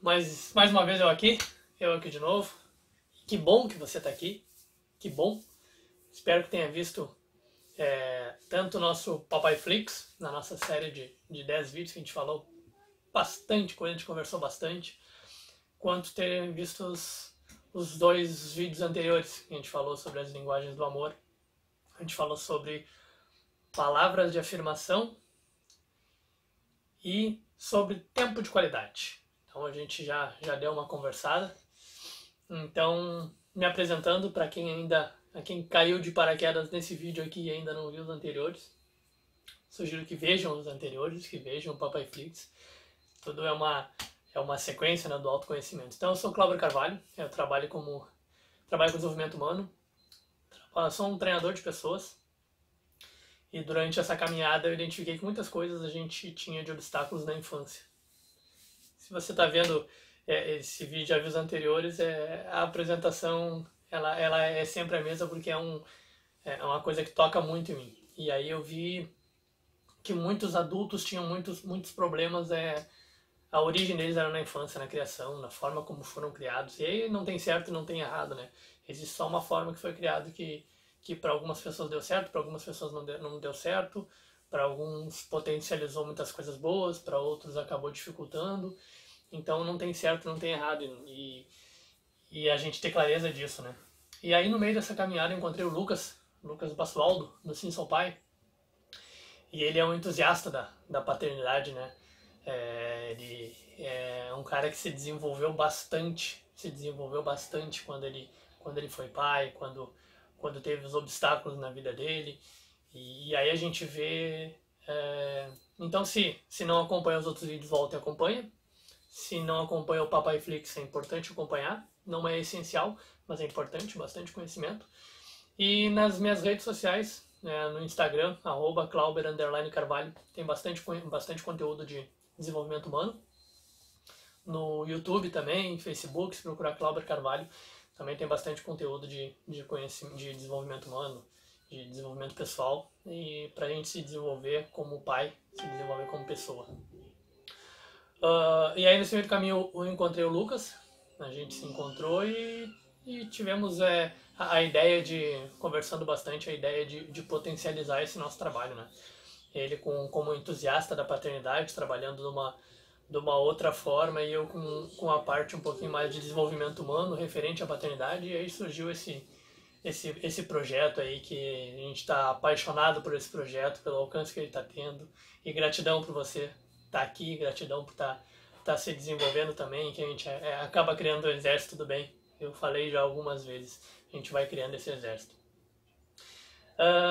mais uma vez eu aqui de novo. Que bom que você está aqui, que bom. Espero que tenha visto tanto o nosso Papai Flix, na nossa série de 10 vídeos que a gente falou bastante coisa, a gente conversou bastante, quanto ter visto os 2 vídeos anteriores que a gente falou sobre as linguagens do amor. A gente falou sobre palavras de afirmação e sobre tempo de qualidade. Então a gente já deu uma conversada. Então, me apresentando para quem caiu de paraquedas nesse vídeo aqui e ainda não viu os anteriores, sugiro que vejam os anteriores, que vejam o Papai Flix. Tudo é uma sequência, né, do autoconhecimento. Então, eu sou Cláudio Carvalho, eu trabalho com desenvolvimento humano, sou um treinador de pessoas. E durante essa caminhada eu identifiquei que muitas coisas a gente tinha de obstáculos na infância. Se você está vendo esse vídeo, já viu os anteriores, a apresentação ela é sempre a mesma porque é uma coisa que toca muito em mim. E aí eu vi que muitos adultos tinham muitos problemas, a origem deles era na infância, na criação, na forma como foram criados. E aí não tem certo e não tem errado, né? Existe só uma forma que foi criado que para algumas pessoas deu certo, para algumas pessoas não deu certo, para alguns potencializou muitas coisas boas, para outros acabou dificultando. Então não tem certo, não tem errado, e a gente ter clareza disso, né? E aí no meio dessa caminhada eu encontrei o Lucas Basualdo, do Sim Sou Pai, e ele é um entusiasta da paternidade, né? Ele é um cara que se desenvolveu bastante quando ele foi pai, quando teve os obstáculos na vida dele, e aí a gente vê... Então se não acompanha os outros vídeos, volta e acompanha. Se não acompanha o Papai Flix, é importante acompanhar. Não é essencial, mas é importante, bastante conhecimento. E nas minhas redes sociais, no Instagram, @Clauber_Carvalho, tem bastante conteúdo de desenvolvimento humano. No YouTube também, Facebook, se procurar Clauber Carvalho, também tem bastante conteúdo de desenvolvimento humano, de desenvolvimento pessoal, e pra gente se desenvolver como pai, se desenvolver como pessoa. E aí nesse meio do caminho eu encontrei o Lucas, a gente se encontrou e tivemos a ideia conversando bastante, a ideia de potencializar esse nosso trabalho, né? Ele como entusiasta da paternidade, trabalhando de uma outra forma, e eu com a parte um pouquinho mais de desenvolvimento humano referente à paternidade, e aí surgiu esse projeto aí, que a gente está apaixonado por esse projeto, pelo alcance que ele está tendo, e gratidão por você estar aqui, gratidão por estar se desenvolvendo também, que a gente acaba criando um exército do bem. Eu falei já algumas vezes, a gente vai criando esse exército.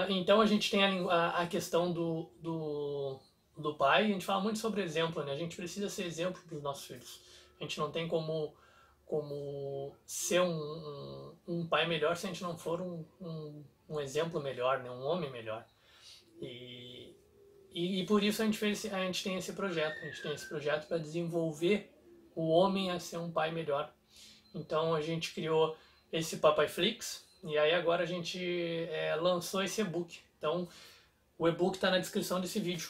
Então a gente tem a questão do pai, a gente fala muito sobre exemplo, né? A gente precisa ser exemplo para os nossos filhos. A gente não tem como ser um pai melhor se a gente não for um exemplo melhor, né? Um homem melhor. E por isso a gente tem esse projeto. A gente tem esse projeto para desenvolver o homem a ser um pai melhor. Então a gente criou esse Papai Flix, e aí agora a gente lançou esse e-book. Então o e-book está na descrição desse vídeo.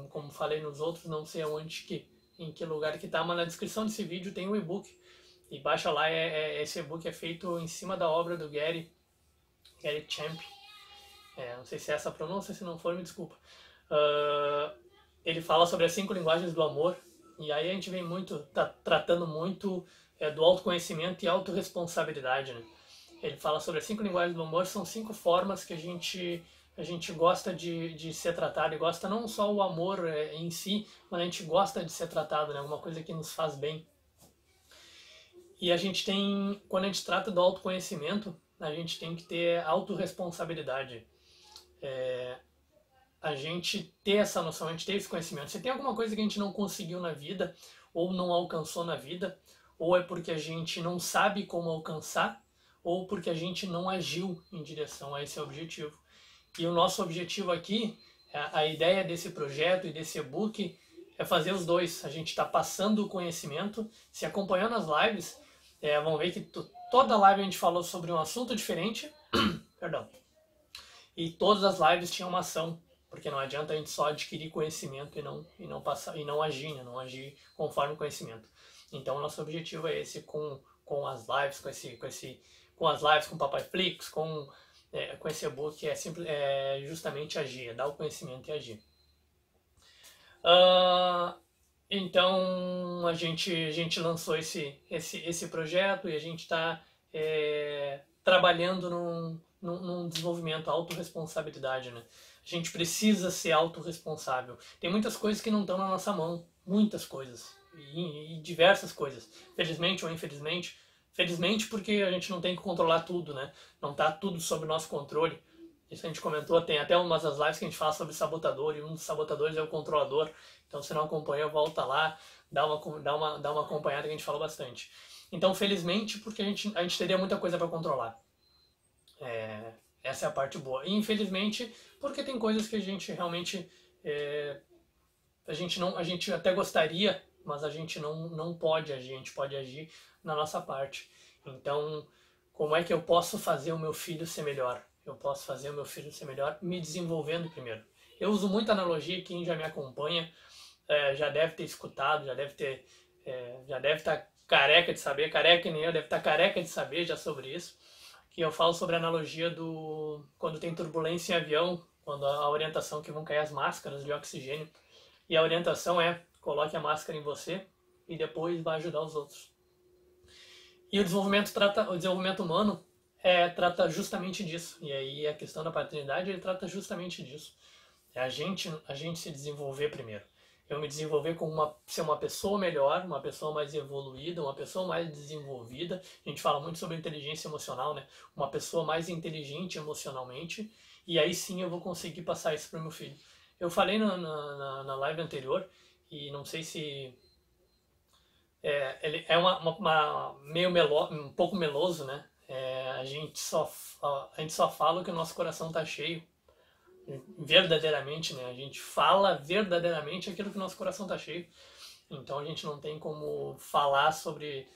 Como falei nos outros, não sei em que lugar que está, mas na descrição desse vídeo tem o e-book. E baixa lá, esse e-book é feito em cima da obra do Gary Chapman. Não sei se é essa a pronúncia, se não for, me desculpa. Ele fala sobre as 5 linguagens do amor, e aí a gente vem tratando muito do autoconhecimento e autorresponsabilidade, né? Ele fala sobre as 5 linguagens do amor, são 5 formas que a gente gosta de ser tratado, e gosta não só o amor em si, mas a gente gosta de ser tratado, né? Alguma coisa que nos faz bem. E a gente tem, quando a gente trata do autoconhecimento, a gente tem que ter autorresponsabilidade. A gente ter essa noção, a gente ter esse conhecimento. Se tem alguma coisa que a gente não conseguiu na vida, ou não alcançou na vida, ou é porque a gente não sabe como alcançar, ou porque a gente não agiu em direção a esse objetivo. E o nosso objetivo aqui, a ideia desse projeto e desse e-book, é fazer os dois. A gente está passando o conhecimento, se acompanhando as lives, vão ver que toda live a gente falou sobre um assunto diferente, perdão, e todas as lives tinham uma ação, porque não adianta a gente só adquirir conhecimento e não passar, e não agir, né? Não agir conforme o conhecimento. Então o nosso objetivo é esse com as lives, com as lives, com o Papai Flix, com esse e-book, é justamente agir, é dar o conhecimento e agir. Então a gente lançou esse projeto e a gente está trabalhando num desenvolvimento, autorresponsabilidade, né? A gente precisa ser autorresponsável. Tem muitas coisas que não estão na nossa mão, muitas coisas, e diversas coisas, felizmente ou infelizmente. Felizmente porque a gente não tem que controlar tudo, né? Não está tudo sob nosso controle. Isso a gente comentou, tem até umas das lives que a gente fala sobre sabotador, e um dos sabotadores é o controlador. Então, se não acompanha, volta lá, dá uma acompanhada que a gente fala bastante. Então, felizmente, porque a gente teria muita coisa para controlar. Essa é a parte boa. E, infelizmente, porque tem coisas que a gente realmente... a gente até gostaria, mas a gente não pode agir, a gente pode agir na nossa parte. Então, como é que eu posso fazer o meu filho ser melhor? Eu posso fazer o meu filho ser melhor me desenvolvendo primeiro. Eu uso muita analogia, quem já me acompanha já deve ter escutado, já deve estar careca de saber, careca que nem eu, deve estar careca de saber já sobre isso, que eu falo sobre a analogia do quando tem turbulência em avião, quando a orientação que vão cair as máscaras de oxigênio, e a orientação é, coloque a máscara em você e depois vai ajudar os outros. E o desenvolvimento humano trata justamente disso. E aí a questão da paternidade, ele trata justamente disso. É a gente se desenvolver primeiro. Eu me desenvolver como ser uma pessoa melhor, uma pessoa mais evoluída, uma pessoa mais desenvolvida. A gente fala muito sobre inteligência emocional, né? Uma pessoa mais inteligente emocionalmente. E aí sim eu vou conseguir passar isso para o meu filho. Eu falei na live anterior, e não sei se... ele é meio um pouco meloso, né? A gente só fala que o nosso coração tá cheio. Verdadeiramente, né? A gente fala verdadeiramente aquilo que o nosso coração tá cheio. Então a gente não tem como falar sobre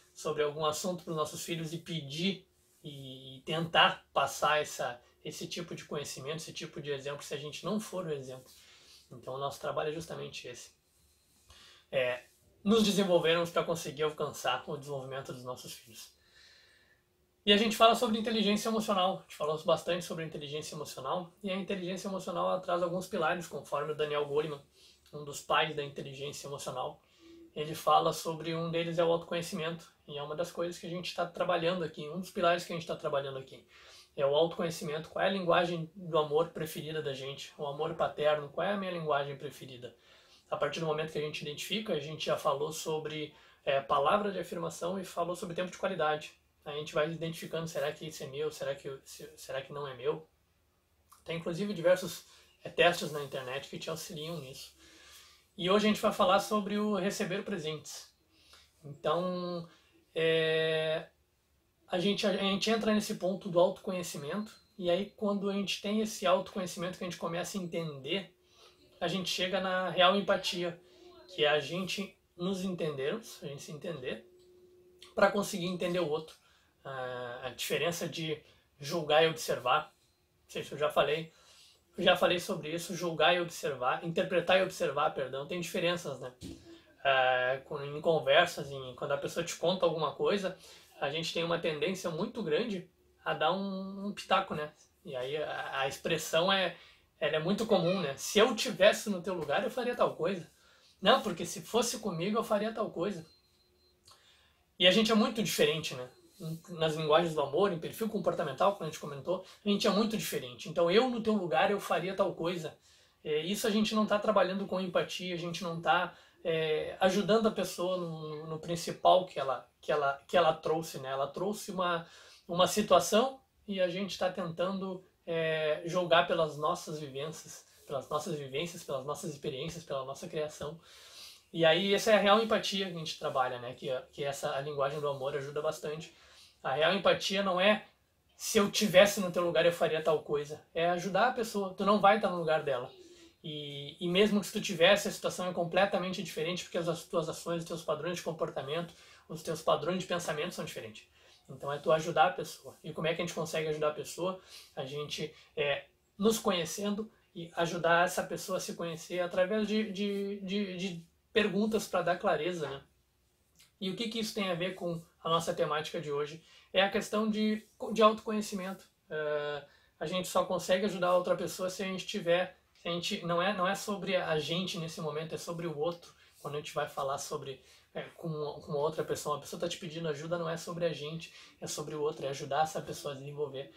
algum assunto para os nossos filhos e pedir e tentar passar esse tipo de conhecimento, esse tipo de exemplo, se a gente não for o exemplo. Então o nosso trabalho é justamente esse. Nos desenvolvermos para conseguir alcançar o desenvolvimento dos nossos filhos. E a gente fala sobre inteligência emocional, a gente falou bastante sobre inteligência emocional, e a inteligência emocional ela traz alguns pilares, conforme o Daniel Goleman, um dos pais da inteligência emocional, ele fala sobre um deles é o autoconhecimento, e é uma das coisas que a gente está trabalhando aqui, um dos pilares que a gente está trabalhando aqui, é o autoconhecimento, qual é a linguagem do amor preferida da gente, o amor paterno, qual é a minha linguagem preferida. A partir do momento que a gente identifica, a gente já falou sobre palavra de afirmação e falou sobre tempo de qualidade. A gente vai identificando, será que isso é meu, será que não é meu? Tem inclusive diversos testes na internet que te auxiliam nisso. E hoje a gente vai falar sobre o receber presentes. Então, a gente entra nesse ponto do autoconhecimento, e aí quando a gente tem esse autoconhecimento que a gente começa a entender, a gente chega na real empatia, que é a gente nos entendermos, a gente se entender, para conseguir entender o outro. A diferença de julgar e observar, não sei se eu já falei sobre isso, julgar e observar, interpretar e observar, perdão, tem diferenças, né? Em conversas, quando a pessoa te conta alguma coisa, a gente tem uma tendência muito grande a dar um pitaco, né? E aí a expressão ela é muito comum, né? Se eu tivesse no teu lugar, eu faria tal coisa. Não, porque se fosse comigo, eu faria tal coisa. E a gente é muito diferente, né? Nas linguagens do amor, em perfil comportamental, como a gente comentou, a gente é muito diferente. Então, eu no teu lugar, eu faria tal coisa. Isso a gente não está trabalhando com empatia, a gente não está ajudando a pessoa no principal que ela trouxe, né? Ela trouxe uma situação e a gente está tentando jogar pelas nossas vivências, pelas nossas experiências, pela nossa criação. E aí essa é a real empatia que a gente trabalha, né? Que a linguagem do amor ajuda bastante. A real empatia não é se eu tivesse no teu lugar eu faria tal coisa. É ajudar a pessoa. Tu não vai estar no lugar dela. E mesmo que se tu tivesse, a situação é completamente diferente porque as tuas ações, os teus padrões de comportamento, os teus padrões de pensamento são diferentes. Então é tu ajudar a pessoa. E como é que a gente consegue ajudar a pessoa? A gente nos conhecendo e ajudar essa pessoa a se conhecer através de perguntas para dar clareza, né? E o que isso tem a ver com a nossa temática de hoje? É a questão de autoconhecimento. A gente só consegue ajudar a outra pessoa se a gente tiver... não é sobre a gente nesse momento, é sobre o outro. Quando a gente vai falar sobre com outra pessoa, uma pessoa está te pedindo ajuda, não é sobre a gente, é sobre o outro, é ajudar essa pessoa a desenvolver,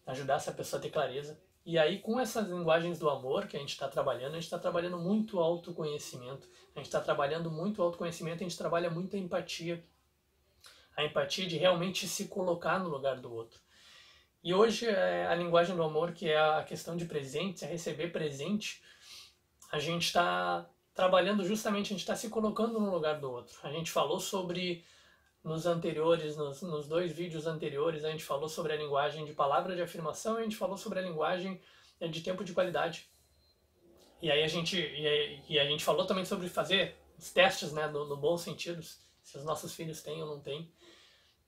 ajudar essa pessoa a ter clareza. E aí, com essas linguagens do amor que a gente está trabalhando, a gente está trabalhando muito autoconhecimento, a gente está trabalhando muito autoconhecimento, a gente trabalha muito a empatia de realmente se colocar no lugar do outro. E hoje, a linguagem do amor, que é a questão de presentes, é receber presente, a gente está trabalhando justamente, a gente está se colocando no lugar do outro. A gente falou sobre, nos anteriores, nos 2 vídeos anteriores, a gente falou sobre a linguagem de palavra de afirmação e a gente falou sobre a linguagem de tempo de qualidade. E aí a gente falou também sobre fazer os testes, né, no bom sentido, se os nossos filhos têm ou não têm.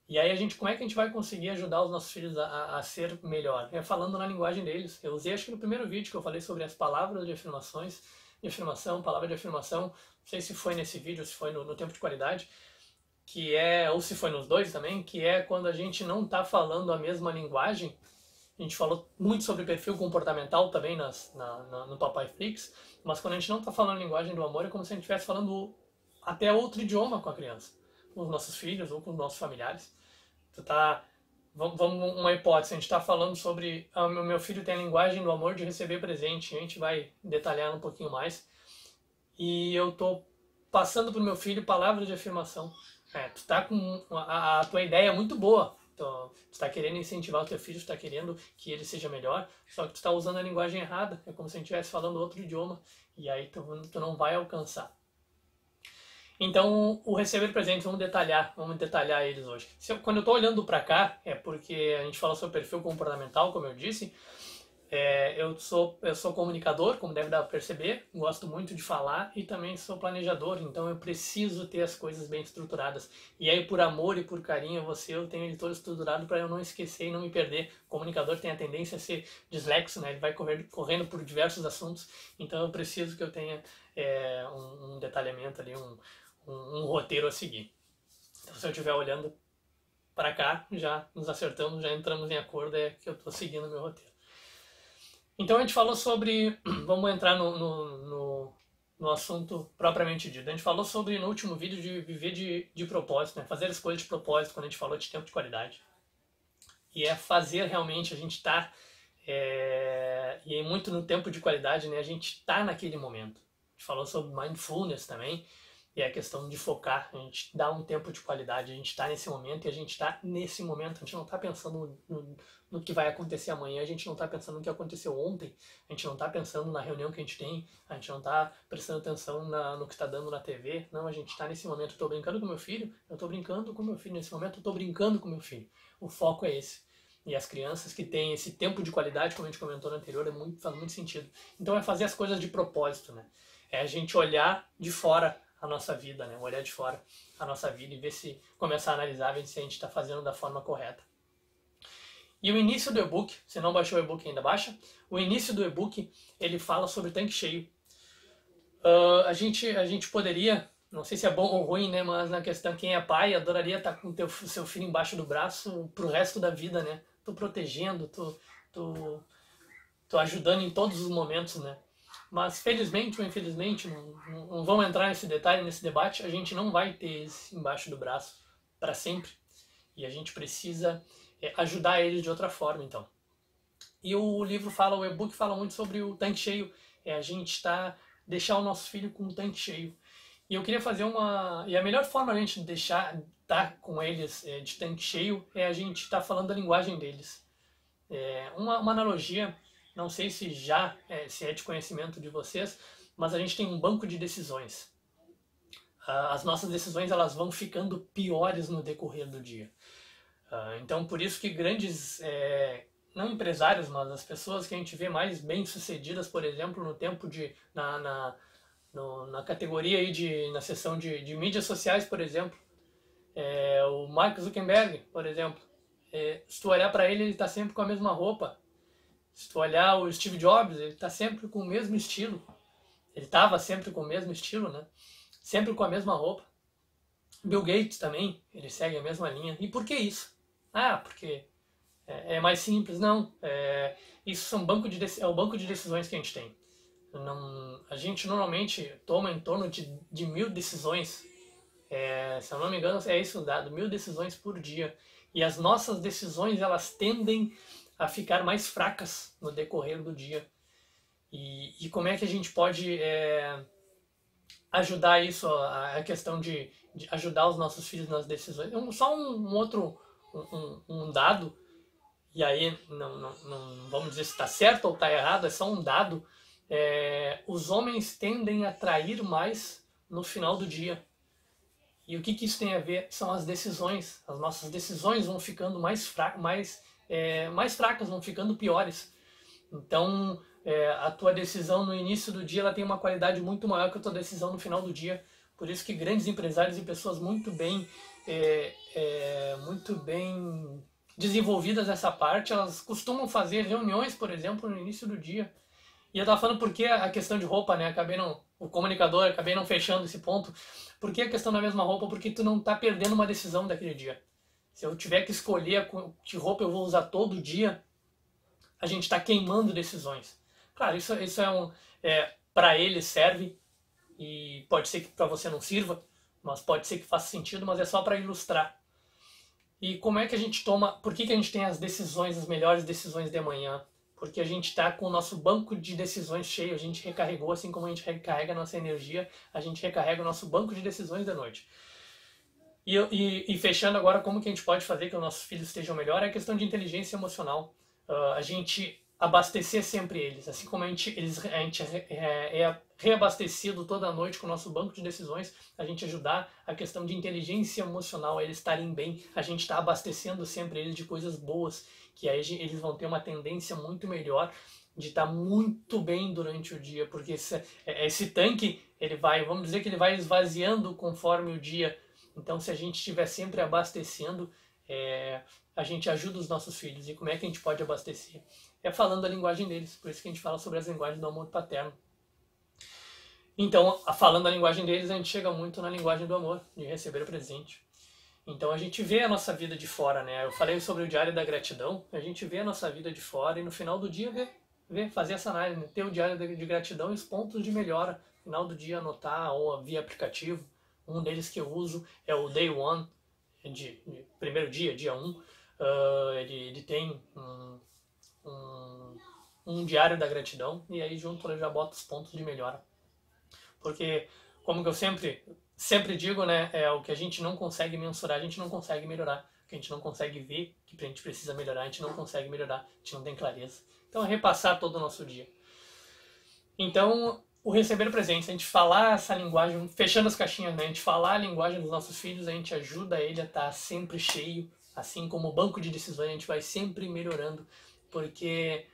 E aí como é que a gente vai conseguir ajudar os nossos filhos a ser melhor? É falando na linguagem deles. Eu usei, acho que no primeiro vídeo que eu falei sobre as palavras de afirmação, palavra de afirmação, não sei se foi nesse vídeo ou se foi no tempo de qualidade, ou se foi nos 2 também, que é quando a gente não está falando a mesma linguagem. A gente falou muito sobre perfil comportamental também no Papai Flix, mas quando a gente não está falando a linguagem do amor, é como se a gente estivesse falando até outro idioma com a criança, com os nossos filhos ou com os nossos familiares. Vamos uma hipótese, a gente está falando sobre o meu filho tem a linguagem do amor de receber presente, a gente vai detalhar um pouquinho mais, e eu estou passando para o meu filho palavras de afirmação. Tu está com a tua ideia é muito boa, então, tu está querendo incentivar o teu filho, tu está querendo que ele seja melhor, só que tu está usando a linguagem errada, é como se a gente estivesse falando outro idioma, e aí tu não vai alcançar. Então, o receber presentes, vamos detalhar eles hoje. Quando eu estou olhando para cá, é porque a gente fala sobre perfil comportamental, como eu disse. Eu sou comunicador, como deve dar para perceber, gosto muito de falar e também sou planejador, então eu preciso ter as coisas bem estruturadas. E aí, por amor e por carinho, eu tenho ele todo estruturado para eu não esquecer e não me perder. O comunicador tem a tendência a ser dislexo, né? Ele vai correndo por diversos assuntos, então eu preciso que eu tenha um detalhamento ali, um roteiro a seguir. Então, se eu estiver olhando para cá, já nos acertamos, já entramos em acordo, é que eu estou seguindo o meu roteiro. Então a gente falou sobre, vamos entrar no assunto propriamente dito. A gente falou sobre, no último vídeo, de viver de propósito, né? Fazer escolhas de propósito, quando a gente falou de tempo de qualidade. E é fazer realmente, a gente tá, e é muito no tempo de qualidade, né? A gente tá naquele momento. A gente falou sobre mindfulness também, e a questão de focar, a gente dá um tempo de qualidade, a gente está nesse momento e a gente está nesse momento, a gente não está pensando no que vai acontecer amanhã, a gente não está pensando no que aconteceu ontem, a gente não está pensando na reunião que a gente tem, a gente não está prestando atenção no que está dando na TV, não, a gente está nesse momento, eu estou brincando com meu filho, eu estou brincando com meu filho, nesse momento eu estou brincando com meu filho, o foco é esse. E as crianças que têm esse tempo de qualidade, como a gente comentou no anterior, faz muito sentido. Então é fazer as coisas de propósito, né? É a gente olhar de fora a nossa vida, né? Olhar de fora a nossa vida e começar a analisar, ver se a gente está fazendo da forma correta. E o início do e-book, se não baixou o e-book ainda, baixa. O início do e-book, ele fala sobre tanque cheio. A gente poderia, não sei se é bom ou ruim, né? Mas na questão, quem é pai, adoraria estar com o seu filho embaixo do braço pro resto da vida, né? Tô protegendo, tô ajudando em todos os momentos, né? Mas felizmente ou infelizmente, não vamos entrar nesse detalhe, nesse debate, a gente não vai ter esse embaixo do braço para sempre. E a gente precisa ajudar eles de outra forma, então. E o e-book fala muito sobre o tanque cheio. A gente deixar o nosso filho com o tanque cheio. E eu queria fazer e a melhor forma de a gente estar com eles de tanque cheio é a gente estar falando a linguagem deles. Uma analogia, não sei se é de conhecimento de vocês, mas a gente tem um banco de decisões. As nossas decisões elas vão ficando piores no decorrer do dia. Então, por isso que grandes, não empresários, mas as pessoas que a gente vê mais bem-sucedidas, por exemplo, no tempo na categoria aí na seção de mídias sociais, por exemplo, o Mark Zuckerberg, por exemplo, se tu olhar para ele está sempre com a mesma roupa. Se tu olhar o Steve Jobs, ele está sempre com o mesmo estilo. Ele estava sempre com o mesmo estilo, né? Sempre com a mesma roupa. Bill Gates também, ele segue a mesma linha. E por que isso? Ah, porque é mais simples. Não, isso é o banco de decisões que a gente tem. A gente normalmente toma em torno de 1000 decisões. Se eu não me engano, é isso o dado, 1000 decisões por dia. E as nossas decisões, elas tendem a ficar mais fracas no decorrer do dia. E como é que a gente pode ajudar isso, a questão de ajudar os nossos filhos nas decisões? Só um outro dado, e aí não vamos dizer se está certo ou está errado, é só um dado. Os homens tendem a trair mais no final do dia. E o que isso tem a ver? São as decisões. As nossas decisões vão ficando mais fracas, vão ficando piores. Então, a tua decisão no início do dia ela tem uma qualidade muito maior que a tua decisão no final do dia. Por isso que grandes empresários e pessoas muito bem desenvolvidas nessa parte, elas costumam fazer reuniões, por exemplo, no início do dia. E eu tava falando por que a questão de roupa, né? O comunicador, acabei não fechando esse ponto. Por que a questão da mesma roupa? Porque tu não tá perdendo uma decisão daquele dia. Se eu tiver que escolher que roupa eu vou usar todo dia, a gente está queimando decisões. Claro, isso para ele serve, e pode ser que para você não sirva, mas pode ser que faça sentido, mas é só para ilustrar. E como é que a gente toma... Por que a gente tem as melhores decisões de manhã? Porque a gente está com o nosso banco de decisões cheio, a gente recarregou, assim como a gente recarrega a nossa energia, a gente recarrega o nosso banco de decisões da noite. E fechando agora, como que a gente pode fazer que os nossos filhos estejam melhor, é a questão de inteligência emocional. A gente abastecer sempre eles, assim como a gente é reabastecido toda noite com o nosso banco de decisões, a gente ajudar a questão de inteligência emocional, eles estarem bem, a gente está abastecendo sempre eles de coisas boas, que aí eles vão ter uma tendência muito melhor de estar muito bem durante o dia, porque esse tanque, vamos dizer que ele vai esvaziando conforme o dia. Então, se a gente estiver sempre abastecendo, a gente ajuda os nossos filhos. E como é que a gente pode abastecer? É falando a linguagem deles. Por isso que a gente fala sobre as linguagens do amor paterno. Então, falando a linguagem deles, a gente chega muito na linguagem do amor, de receber o presente. Então, a gente vê a nossa vida de fora, né? Eu falei sobre o diário da gratidão. A gente vê a nossa vida de fora e no final do dia fazer essa análise, né? Ter o diário de gratidão e os pontos de melhora. No final do dia, anotar ou via aplicativo. Um deles que eu uso é o Day One, de primeiro dia 1. Ele tem um diário da gratidão e aí junto eu já boto os pontos de melhora. Porque, como que eu sempre digo, né, o que a gente não consegue mensurar, a gente não consegue melhorar. O que a gente não consegue ver, que a gente precisa melhorar, a gente não consegue melhorar, a gente não tem clareza. Então é repassar todo o nosso dia. Então, o receber presentes, a gente falar essa linguagem, fechando as caixinhas, né, a gente falar a linguagem dos nossos filhos, a gente ajuda ele a estar sempre cheio, assim como o banco de decisões, a gente vai sempre melhorando. Por que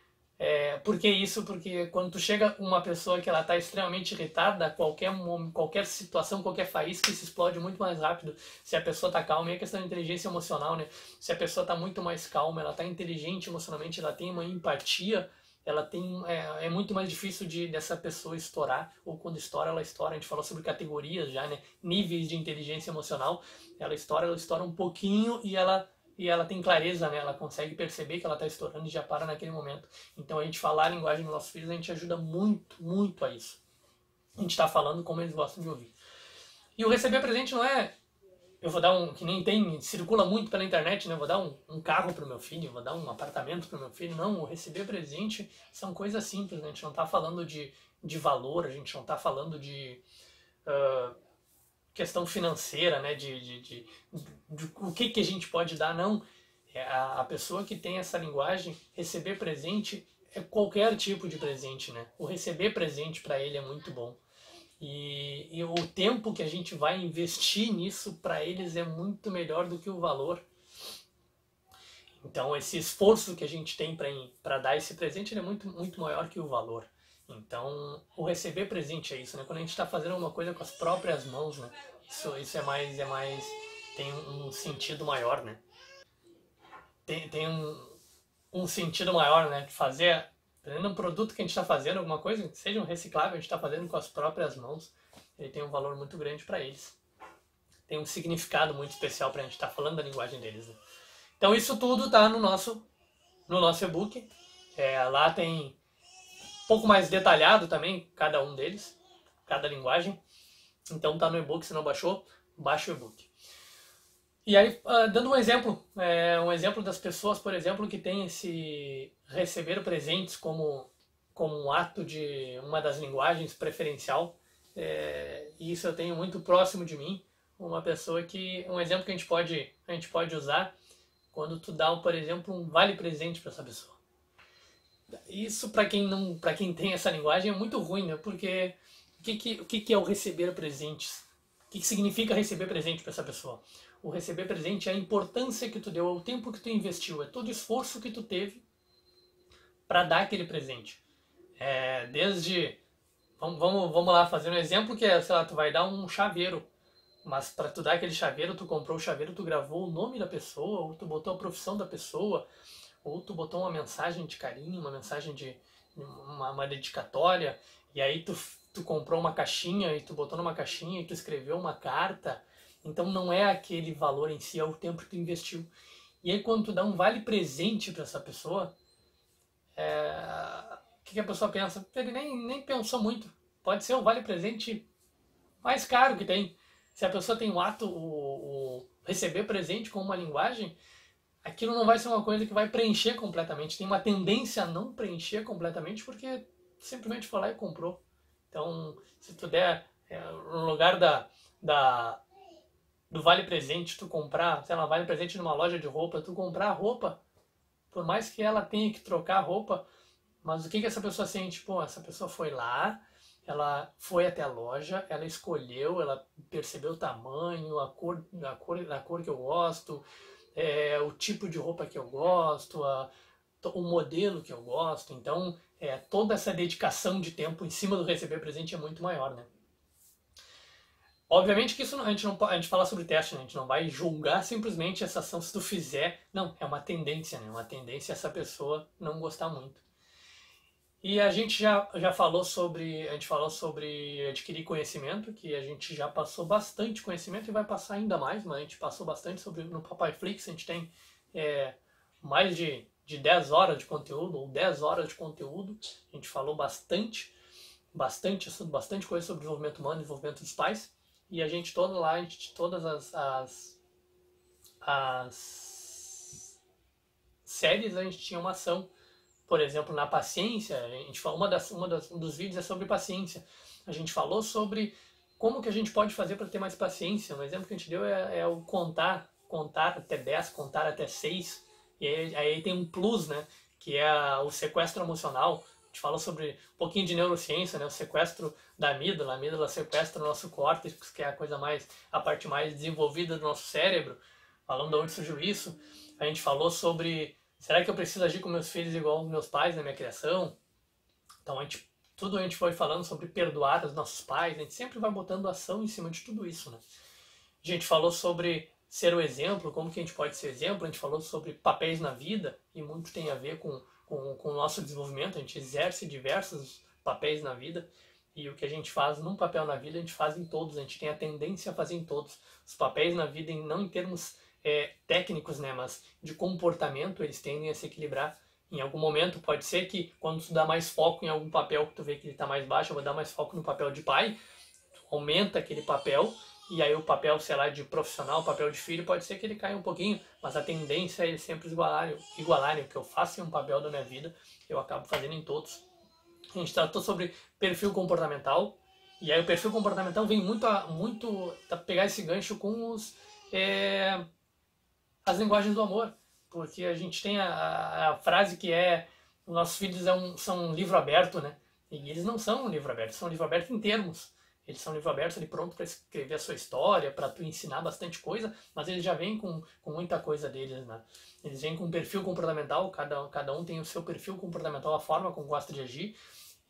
isso? Porque quando tu chega uma pessoa que ela está extremamente irritada, qualquer situação, qualquer faísca, se explode muito mais rápido. Se a pessoa está calma, e a questão de inteligência emocional, né? Se a pessoa está muito mais calma, ela está inteligente emocionalmente, ela tem uma empatia, ela tem é muito mais difícil dessa pessoa estourar, ou quando estoura, ela estoura. A gente falou sobre categorias já, né? Níveis de inteligência emocional. Ela estoura um pouquinho e ela tem clareza, né? Ela consegue perceber que ela está estourando e já para naquele momento. Então a gente falar a linguagem dos nossos filhos, a gente ajuda muito, muito a isso. A gente está falando como eles gostam de ouvir. E o receber presente não é... Eu vou dar que nem circula muito pela internet, né? Eu vou dar um carro para o meu filho, eu vou dar um apartamento para o meu filho. Não, o receber presente são coisas simples, né? A gente não está falando de valor, a gente não está falando de... questão financeira, né, de o que a gente pode dar, não. A pessoa que tem essa linguagem, receber presente é qualquer tipo de presente, né? O receber presente para ele é muito bom. E o tempo que a gente vai investir nisso para eles é muito melhor do que o valor. Então esse esforço que a gente tem para dar esse presente ele é muito, muito maior que o valor. Então, o receber presente é isso, né? Quando a gente está fazendo uma coisa com as próprias mãos, né? Isso é mais tem um sentido maior, né? Tem um sentido maior, né? De fazer, dependendo do produto que a gente está fazendo, alguma coisa, seja um reciclável, a gente está fazendo com as próprias mãos, ele tem um valor muito grande para eles. tem um significado muito especial para a gente estar falando da linguagem deles, né? Então isso tudo está no nosso e-book. Lá tem um pouco mais detalhado também cada um deles, cada linguagem. Então tá no e-book, se não baixou, baixa o e-book. E aí, dando um exemplo das pessoas, por exemplo, que tem esse receber presentes como um ato de uma das linguagens preferencial, e isso eu tenho muito próximo de mim, uma pessoa que, um exemplo que a gente pode usar quando tu dá, por exemplo, um vale presente para essa pessoa. Isso para quem tem essa linguagem é muito ruim, né? Porque o que é o receber presentes? O que significa receber presente para essa pessoa? O receber presente é a importância que tu deu, é o tempo que tu investiu, é todo o esforço que tu teve para dar aquele presente. Vamos lá fazer um exemplo que sei lá, tu vai dar um chaveiro, mas para tu dar aquele chaveiro, tu comprou o chaveiro, tu gravou o nome da pessoa, ou tu botou a profissão da pessoa, ou tu botou uma mensagem de carinho, uma mensagem de uma dedicatória, e aí tu comprou uma caixinha e tu botou numa caixinha e tu escreveu uma carta. Então não é aquele valor em si, é o tempo que tu investiu. E aí quando tu dá um vale presente para essa pessoa, o que a pessoa pensa? Ele nem pensou muito. Pode ser o vale presente mais caro que tem. Se a pessoa tem o receber presente com uma linguagem, aquilo não vai ser uma coisa que vai preencher completamente. Tem uma tendência a não preencher completamente porque simplesmente foi lá e comprou. Então, se tu der, no lugar do vale presente, tu comprar, sei lá, vale presente numa loja de roupa, tu comprar a roupa, por mais que ela tenha que trocar a roupa, mas o que essa pessoa sente? Pô, essa pessoa foi lá, ela foi até a loja, ela escolheu, ela percebeu o tamanho, a cor que eu gosto, o tipo de roupa que eu gosto, o modelo que eu gosto. Então, toda essa dedicação de tempo em cima do receber presente é muito maior, né? Obviamente que isso a gente fala sobre teste, né? A gente não vai julgar simplesmente essa ação se tu fizer. Não, é uma tendência, né? Uma tendência essa pessoa não gostar muito. E a gente já falou sobre adquirir conhecimento, que a gente já passou bastante conhecimento e vai passar ainda mais, mas a gente passou bastante sobre no Papaiflix. A gente tem mais de 10 horas de conteúdo, ou 10 horas de conteúdo. A gente falou bastante coisa sobre desenvolvimento humano e desenvolvimento dos pais. E a gente todas as séries, a gente tinha uma ação. Por exemplo, na paciência, a gente fala, um dos vídeos é sobre paciência. A gente falou sobre como que a gente pode fazer para ter mais paciência. Um exemplo que a gente deu é o contar até 10, contar até 6. E aí tem um plus, né, que é o sequestro emocional. A gente fala sobre um pouquinho de neurociência, né, o sequestro da amígdala. A amígdala sequestra o nosso córtex, que é a parte mais desenvolvida do nosso cérebro. Falando de onde surgiu isso. A gente falou sobre: será que eu preciso agir com meus filhos igual meus pais na minha criação? Então a gente foi falando sobre perdoar os nossos pais, a gente sempre vai botando ação em cima de tudo isso, né? A gente falou sobre ser o exemplo, como que a gente pode ser exemplo, a gente falou sobre papéis na vida, e muito tem a ver com o nosso desenvolvimento. A gente exerce diversos papéis na vida, e o que a gente faz num papel na vida, a gente faz em todos, a gente tem a tendência a fazer em todos. Os papéis na vida, não em termos técnicos, né, mas de comportamento, eles tendem a se equilibrar. Em algum momento pode ser que quando tu dá mais foco em algum papel que tu vê que ele está mais baixo, eu vou dar mais foco no papel de pai, tu aumenta aquele papel, e aí o papel, sei lá, de profissional, o papel de filho, pode ser que ele caia um pouquinho, mas a tendência é eles sempre igualarem. O que eu faço em um papel da minha vida, eu acabo fazendo em todos. A gente tratou sobre perfil comportamental, e aí o perfil comportamental vem muito a pegar esse gancho com as linguagens do amor, porque a gente tem a frase que os nossos filhos são um livro aberto, né? E eles não são um livro aberto, são um livro aberto em termos. Eles são um livro aberto ali pronto para escrever a sua história, para tu ensinar bastante coisa, mas eles já vêm com muita coisa deles, né? Eles vêm com um perfil comportamental, cada um tem o seu perfil comportamental, a forma como gosta de agir.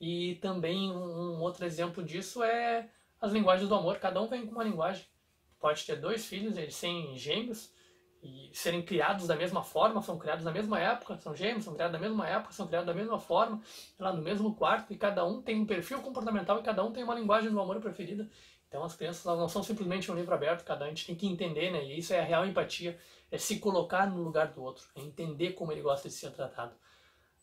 E também um outro exemplo disso é as linguagens do amor. Cada um vem com uma linguagem. Pode ter 2 filhos, eles serem gêmeos, e serem criados da mesma forma, são criados na mesma época, são gêmeos, são criados da mesma época, são criados da mesma forma, lá no mesmo quarto, e cada um tem um perfil comportamental e cada um tem uma linguagem do amor preferida. Então as crianças elas não são simplesmente um livro aberto, cada um a gente tem que entender, né? E isso é a real empatia, é se colocar no lugar do outro, é entender como ele gosta de ser tratado.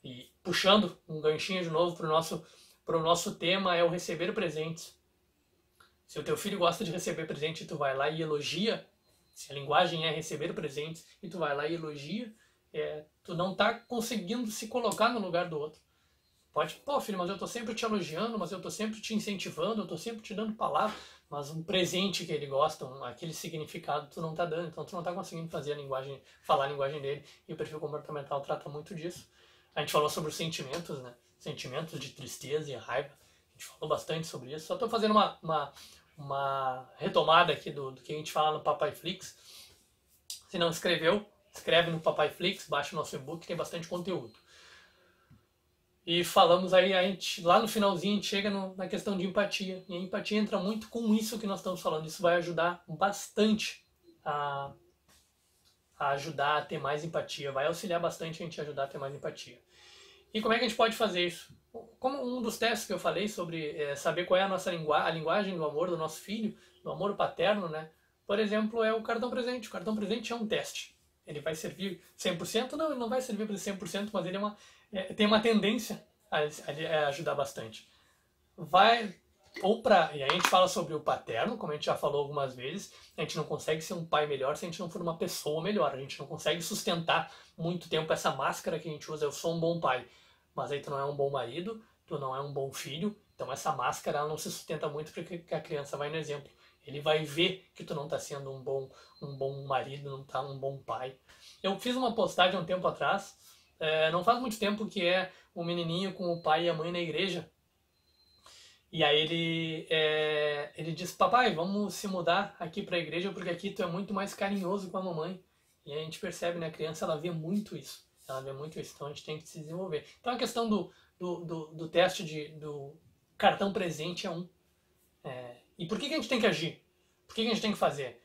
E puxando um ganchinho de novo pro nosso tema é o receber presentes. Se o teu filho gosta de receber presente, tu vai lá e elogia. Se a linguagem é receber presentes e tu vai lá e elogia, tu não tá conseguindo se colocar no lugar do outro. Pode, pô filho, mas eu tô sempre te elogiando, mas eu tô sempre te incentivando, eu tô sempre te dando palavras, mas um presente que ele gosta, aquele significado tu não tá dando, então tu não tá conseguindo fazer falar a linguagem dele, e o perfil comportamental trata muito disso. A gente falou sobre os sentimentos, né? Sentimentos de tristeza e raiva, a gente falou bastante sobre isso. Só tô fazendo uma retomada aqui do que a gente fala no Papai Flix. Se não escreveu, escreve no Papai Flix, baixa o nosso e-book, tem bastante conteúdo. E falamos aí, a gente, lá no finalzinho a gente chega na questão de empatia. E a empatia entra muito com isso que nós estamos falando. Isso vai ajudar bastante a ajudar a ter mais empatia. Vai auxiliar bastante a gente a ajudar a ter mais empatia. E como é que a gente pode fazer isso? Como um dos testes que eu falei sobre saber qual é a linguagem do amor do nosso filho, do amor paterno, né? Por exemplo, é o cartão presente. O cartão presente é um teste. Ele vai servir 100%? Não, ele não vai servir para 100%, mas ele tem uma tendência a ajudar bastante. E aí a gente fala sobre o paterno, como a gente já falou algumas vezes, a gente não consegue ser um pai melhor se a gente não for uma pessoa melhor. A gente não consegue sustentar muito tempo essa máscara que a gente usa, eu sou um bom pai. Mas aí tu não é um bom marido, tu não é um bom filho, então essa máscara ela não se sustenta muito porque a criança vai no exemplo. Ele vai ver que tu não está sendo um bom marido, não está um bom pai. Eu fiz uma postagem há um tempo atrás, não faz muito tempo, que é um menininho com o pai e a mãe na igreja. E aí ele disse, papai, vamos se mudar aqui para a igreja porque aqui tu é muito mais carinhoso com a mamãe. E aí a gente percebe, né, a criança ela vê muito isso. Ela vê muito isso, então a gente tem que se desenvolver. Então a questão do teste do cartão presente é um. E por que a gente tem que agir? Por que a gente tem que fazer?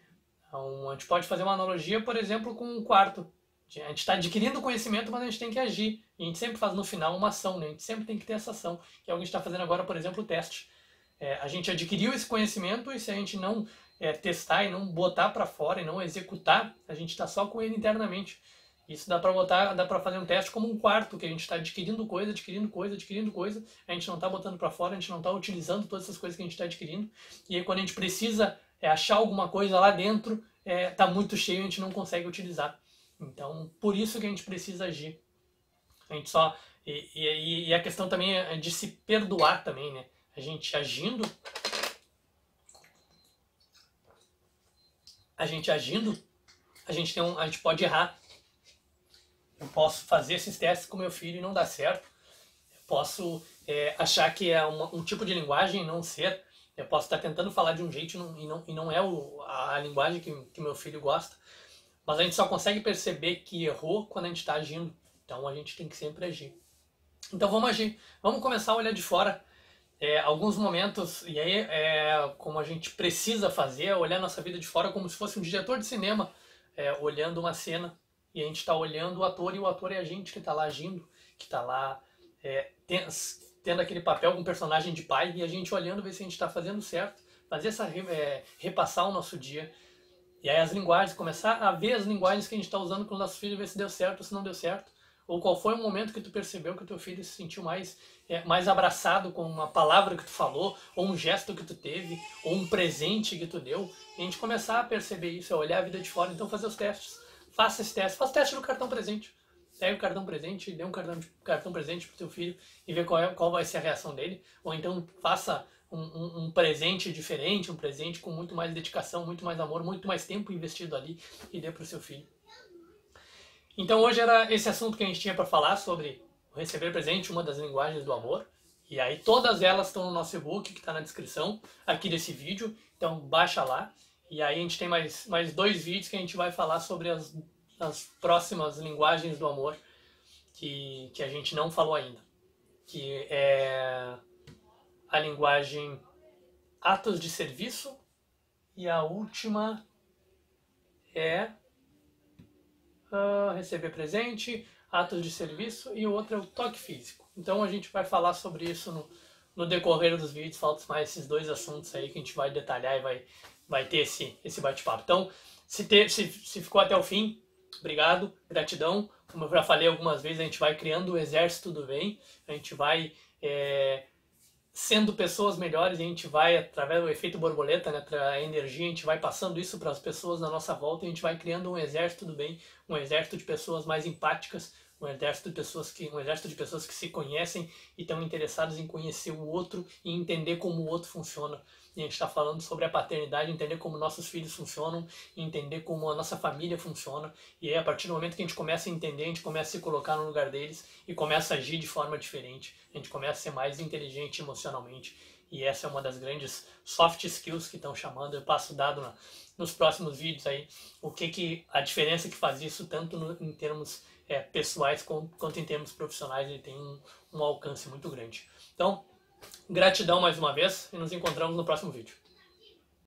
Então, a gente pode fazer uma analogia, por exemplo, com um quarto. A gente está adquirindo conhecimento, mas a gente tem que agir. E a gente sempre faz no final uma ação, né? A gente sempre tem que ter essa ação, que é o que a gente está fazendo agora, por exemplo, o teste. A gente adquiriu esse conhecimento e se a gente não testar e não botar para fora e não executar, a gente está só com ele internamente. Isso dá para fazer um teste como um quarto, que a gente está adquirindo coisa, a gente não está botando para fora, a gente não está utilizando todas essas coisas que a gente está adquirindo. E aí quando a gente precisa achar alguma coisa lá dentro, está muito cheio e a gente não consegue utilizar. Então, por isso que a gente precisa agir. A gente só... E a questão também é de se perdoar também, né? A gente agindo, a gente pode errar. Eu posso fazer esses testes com meu filho e não dar certo. Eu posso achar que é um tipo de linguagem e não ser. Eu posso estar tentando falar de um jeito e não é a linguagem que meu filho gosta. Mas a gente só consegue perceber que errou quando a gente está agindo. Então a gente tem que sempre agir. Então vamos agir. Vamos começar a olhar de fora alguns momentos. E aí, como a gente precisa fazer, é olhar nossa vida de fora como se fosse um diretor de cinema olhando uma cena. E a gente está olhando o ator, e o ator é a gente que está lá agindo, que está lá tendo aquele papel com um personagem de pai, e a gente olhando ver se a gente está fazendo certo, fazer repassar o nosso dia. E aí as linguagens, começar a ver as linguagens que a gente está usando com os nossos filhos, ver se deu certo ou se não deu certo. Ou qual foi o momento que tu percebeu que o teu filho se sentiu mais abraçado com uma palavra que tu falou, ou um gesto que tu teve, ou um presente que tu deu. E a gente começar a perceber isso, a olhar a vida de fora, então fazer os testes. Faça esse teste, faça o teste do cartão presente. Pega o cartão presente e dê um cartão presente pro teu filho e vê qual vai ser a reação dele. Ou então faça um presente diferente, um presente com muito mais dedicação, muito mais amor, muito mais tempo investido ali e dê pro seu filho. Então hoje era esse assunto que a gente tinha para falar sobre o receber presente, uma das linguagens do amor. E aí todas elas estão no nosso e-book, que está na descrição aqui desse vídeo. Então baixa lá. E aí a gente tem mais 2 vídeos que a gente vai falar sobre as próximas linguagens do amor que a gente não falou ainda. Que é a linguagem atos de serviço, e a última é receber presente, atos de serviço, e o outro é o toque físico. Então a gente vai falar sobre isso no decorrer dos vídeos faltam mais esses dois assuntos aí que a gente vai detalhar e vai ter esse bate-papo. Então, se ficou até o fim, obrigado, gratidão. Como eu já falei algumas vezes, a gente vai criando o exército do bem, a gente vai sendo pessoas melhores, e a gente vai, através do efeito borboleta, né, a energia, a gente vai passando isso para as pessoas na nossa volta, e a gente vai criando um exército do bem, um exército de pessoas mais empáticas, um exército de pessoas que se conhecem e estão interessadas em conhecer o outro e entender como o outro funciona. E a gente está falando sobre a paternidade, entender como nossos filhos funcionam, entender como a nossa família funciona. E aí, a partir do momento que a gente começa a entender, a gente começa a se colocar no lugar deles e começa a agir de forma diferente. A gente começa a ser mais inteligente emocionalmente. E essa é uma das grandes soft skills que estão chamando. Eu passo dado nos próximos vídeos aí a diferença que faz isso, tanto em termos pessoais quanto em termos profissionais. Ele tem um alcance muito grande. Então, gratidão mais uma vez e nos encontramos no próximo vídeo.